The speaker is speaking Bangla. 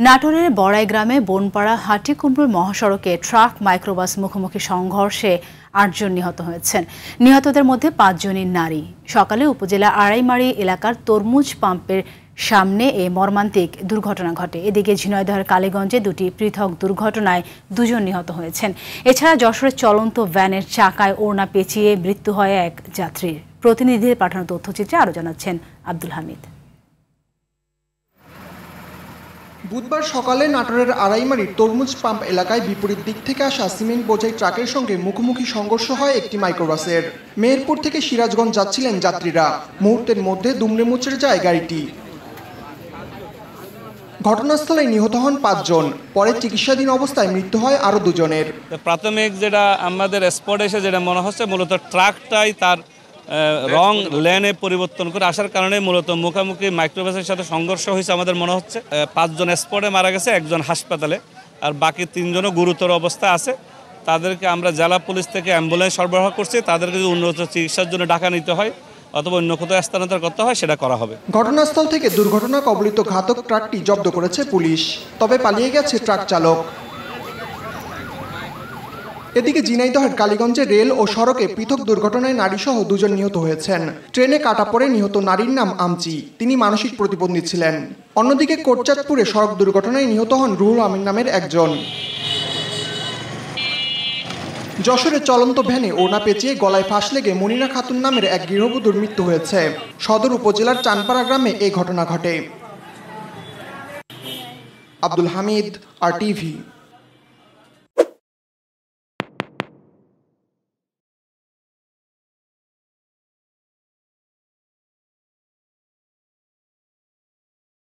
নাটোরের বড়াই গ্রামে বনপাড়া হাটিকুমরুল মহাসড়কে ট্রাক মাইক্রোবাস মুখোমুখি সংঘর্ষে ৮ জন নিহত হয়েছেন। নিহতদের মধ্যে ৫ জনই নারী। সকালে উপজেলা আড়াইমারি এলাকার তরমুজ পাম্পের সামনে এ মর্মান্তিক দুর্ঘটনা ঘটে। এদিকে ঝিনাইদহের কালীগঞ্জে দুটি পৃথক দুর্ঘটনায় ২ জন নিহত হয়েছেন। এছাড়া যশোরের চলন্ত ভ্যানের চাকায় ওড়না পেঁচিয়ে মৃত্যু হয় এক যাত্রীর। প্রতিনিধিদের পাঠানো তথ্যচিত্রে আরও জানাচ্ছেন আব্দুল হামিদ। বুধবার সকালে নাটোরের আড়াইমারির তরমুজ পাম্প এলাকায় বিপরীত দিক থেকে আসা সিমেন্ট বোঝাই ট্রাকের সঙ্গে মুখোমুখি সংঘর্ষ হয় একটি মাইক্রোবাসের। মেহেরপুর থেকে সিরাজগঞ্জ যাচ্ছিলেন যাত্রীরা। মুহূর্তের মধ্যে দুমড়ে মুচড়ে যায় গাড়িটি। ঘটনাস্থলে নিহত হন ৫ জন। পরে চিকিৎসাধীন অবস্থায় মৃত্যু হয় আরও ২ জনের। প্রাথমিক যেটা আমাদের স্পটে এসে যেটা মনে হচ্ছে মূলত ট্রাকটাই তার রং লেনে পরিবর্তন করে আসার কারণে মূলত মুখোমুখি মাইক্রোবাসের সাথে সংঘর্ষ হয়েছে আমাদের মনে হচ্ছে। ৫ জন স্পটে মারা গেছে, ১ জন হাসপাতালে, আর বাকি ৩ জনও গুরুতর অবস্থায় আছে। তাদেরকে আমরা জেলা পুলিশ থেকে অ্যাম্বুলেন্স সরবরাহ করছি। তাদেরকে যদি উন্নত চিকিৎসার জন্য ঢাকা নিতে হয় অথবা অন্য কোথাও স্থানান্তর করতে হয় সেটা করা হবে। ঘটনাস্থল থেকে দুর্ঘটনা কবলিত ঘাতক ট্রাকটি জব্দ করেছে পুলিশ, তবে পালিয়ে গেছে ট্রাক চালক। এদিকে ঝিনাইদহের কালীগঞ্জে রেল ও সড়কে পৃথক দুর্ঘটনায় নারীসহ ২ জন নিহত হয়েছেন। ট্রেনে কাটা পড়ে নিহত নারীর নাম আমচি, তিনি মানসিক প্রতিবন্ধী ছিলেন। অন্যদিকে কোটচাঁদপুরে সড়ক দুর্ঘটনায় নিহত হন রুহুল আমিন নামের একজন। যশোরে চলন্ত ভ্যানে ওড়না পেঁচিয়ে গলায় ফাঁস লেগে মনিরা খাতুন নামের এক গৃহবধূর মৃত্যু হয়েছে। সদর উপজেলার চানপাড়া গ্রামে এই ঘটনা ঘটে। আব্দুল হামিদ, RTV।